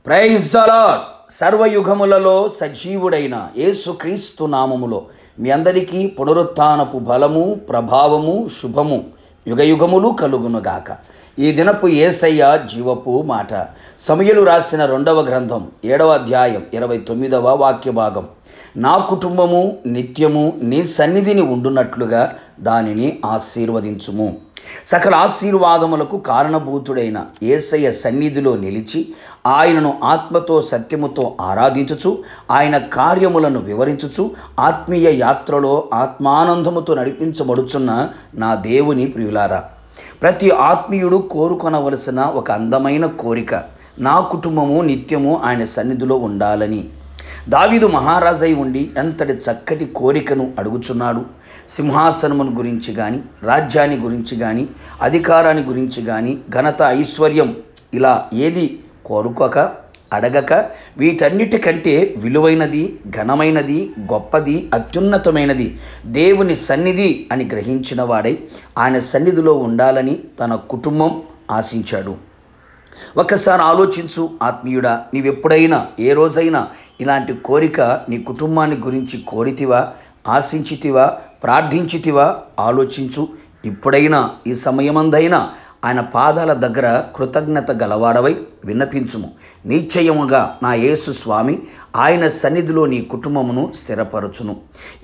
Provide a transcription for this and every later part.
Praise the lord. సర్వయుగములలో సజీవుడైన యేసుక్రీస్తు నామములో మీ అందరికీ పునరుత్థానపు బలము, ప్రభావము, శుభము యుగయుగములు కలుగునుగాక. ఈ దినపు యేసయ్య జీవపు మాట. సమూయేలు రాసిన 2వ గ్రంథం 7వ అధ్యాయం 29వ వాక్య భాగం. నా కుటుంబము నిత్యము నీ సన్నిధిని ఉండునట్లుగా దానిని ఆశీర్వదించుము. సకల ఆశీర్వాదములకు కారణభూతుడైన యేసయ్య సన్నిధిలో నిలిచి ఆయనను ఆత్మతో సత్యముతో ఆరాధించుచు ఆయన కార్యములను వివరించుచు ఆత్మీయ యాత్రలో ఆత్మానందముతో నడిపించబడుచున్న నా దేవుని ప్రియులారా, ప్రతి ఆత్మీయుడు కోరుకొనవలసిన ఒక అందమైన కోరిక నా కుటుంబము నిత్యము ఆయన సన్నిధిలో ఉండాలని. దావీదు మహారాజై ఉండి ఎంతటి చక్కటి కోరికను అడుగుచున్నాడు. సింహాసనమును గురించి కానీ, రాజ్యాన్ని గురించి కానీ, అధికారాన్ని గురించి కానీ, ఘనత, ఐశ్వర్యం ఇలా ఏది కోరుకోక అడగక వీటన్నిటికంటే విలువైనది, ఘనమైనది, గొప్పది, అత్యున్నతమైనది దేవుని సన్నిధి అని గ్రహించిన వాడై ఆయన సన్నిధిలో ఉండాలని తన కుటుంబం ఆశించాడు. ఒక్కసారి ఆలోచించు ఆత్మీయుడా, నీవెప్పుడైనా ఏ రోజైనా ఇలాంటి కోరిక నీ కుటుంబాన్ని గురించి కోరితివా, ఆశించితివా, ప్రార్థించితివా? ఆలోచించు. ఇప్పుడైనా ఈ సమయమందైనా ఆయన పాదాల దగ్గర కృతజ్ఞత గలవాడవై విన్నపించుము. నిశ్చయముగా నా యేసు స్వామి ఆయన సన్నిధిలో నీ కుటుంబమును స్థిరపరచును.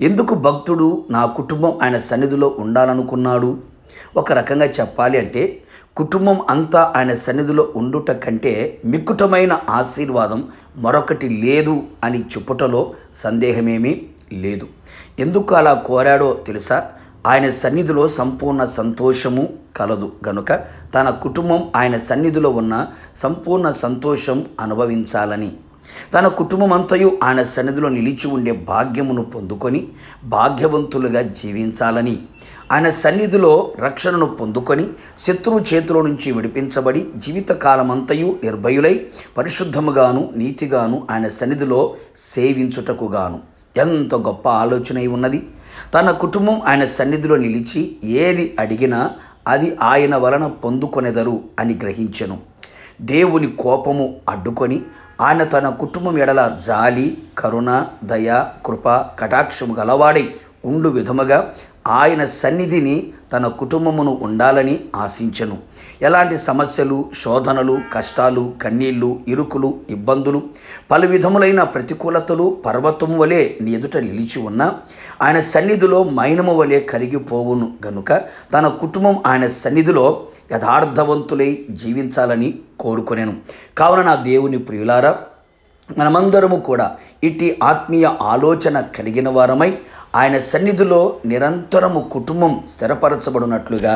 ఎందుకు భక్తుడు నా కుటుంబం ఆయన సన్నిధిలో ఉండాలనుకున్నాడు? ఒక రకంగా చెప్పాలి అంటే కుటుంబం అంతా ఆయన సన్నిధిలో ఉండుట కంటే మిక్కుటమైన ఆశీర్వాదం మరొకటి లేదు అని చెప్పుటలో సందేహమేమీ లేదు. ఎందుకు అలా కోరాడో తెలుసా? ఆయన సన్నిధిలో సంపూర్ణ సంతోషము కలదు గనుక తన కుటుంబం ఆయన సన్నిధిలో ఉన్న సంపూర్ణ సంతోషం అనుభవించాలని, తన కుటుంబం అంతయు ఆయన సన్నిధిలో నిలిచి ఉండే భాగ్యమును పొందుకొని భాగ్యవంతులుగా జీవించాలని, ఆయన సన్నిధిలో రక్షణను పొందుకొని శత్రువు చేతిలో నుంచి విడిపించబడి జీవితకాలమంతయు నిర్భయులై పరిశుద్ధముగాను నీతిగాను ఆయన సన్నిధిలో సేవించుటకుగాను. ఎంత గొప్ప ఆలోచన ఉన్నది! తన కుటుంబం ఆయన సన్నిధిలో నిలిచి ఏది అడిగినా అది ఆయన వలన పొందుకొనెదరు అని గ్రహించెను. దేవుని కోపము అడ్డుకొని ఆయన తన కుటుంబం ఎడల జాలి, కరుణ, దయ, కృప, కటాక్షము గలవాడై ఉండు విధముగా ఆయన సన్నిధిని తన కుటుంబమును ఉండాలని ఆశించెను. ఎలాంటి సమస్యలు, శోధనలు, కష్టాలు, కన్నీళ్లు, ఇరుకులు, ఇబ్బందులు, పలు విధములైన ప్రతికూలతలు పర్వతము వలె నీ ఎదుట నిలిచి ఉన్నా ఆయన సన్నిధిలో మైనము వలె కరిగిపోవును గనుక తన కుటుంబం ఆయన సన్నిధిలో యథార్థవంతులై జీవించాలని కోరుకొనెను. కావున నా దేవుని ప్రియులారా, మనమందరము కూడా ఇట్టి ఆత్మీయ ఆలోచన కలిగిన వారమై ఆయన సన్నిధిలో నిరంతరము కుటుంబం స్థిరపరచబడినట్లుగా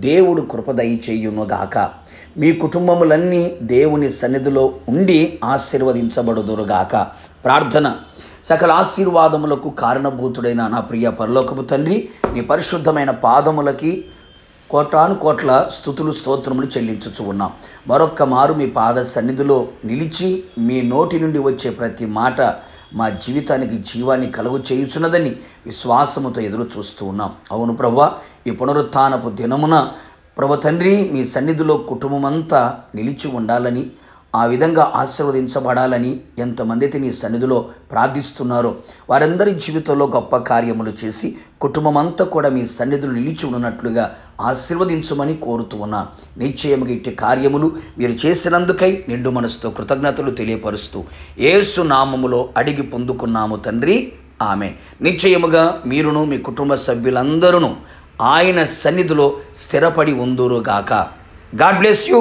దేవుడు కృప దయచేయునుగాక. మీ కుటుంబములన్నీ దేవుని సన్నిధిలో ఉండి ఆశీర్వదించబడుదురుగాక. ప్రార్థన. సకల ఆశీర్వాదములకు కారణభూతుడైన నా ప్రియ పరలోకపు తండ్రి, నీ పరిశుద్ధమైన పాదములకి కోటాను కోట్ల స్తుతులు, స్తోత్రములు చెల్లించుచు ఉన్నాం. మరొక్క మారు మీ పాద సన్నిధిలో నిలిచి మీ నోటి నుండి వచ్చే ప్రతి మాట మా జీవితానికి జీవాన్ని కలుగు చేయుచున్నదని విశ్వాసముతో ఎదురు చూస్తూ ఉన్నాం. అవును ప్రభువా, ఈ పునరుత్థానపు దినమున ప్రభు తండ్రి మీ సన్నిధిలో కుటుంబమంతా నిలిచి ఉండాలని, ఆ విధంగా ఆశీర్వదించబడాలని ఎంతమంది అయితే నీ సన్నిధిలో ప్రార్థిస్తున్నారో వారందరి జీవితంలో గొప్ప కార్యములు చేసి కుటుంబమంతా కూడా మీ సన్నిధిలో నిలిచి ఉన్నట్లుగా ఆశీర్వదించమని కోరుతూ ఉన్నాను. నిశ్చయముగా ఇట్టి కార్యములు మీరు చేసినందుకై నిండు మనసుతో కృతజ్ఞతలు తెలియపరుస్తూ యేసు నామములో అడిగి పొందుకున్నాము తండ్రి, ఆమేన్. నిశ్చయముగా మీరును మీ కుటుంబ సభ్యులందరూ ఆయన సన్నిధిలో స్థిరపడి ఉందురుగాక. God bless you.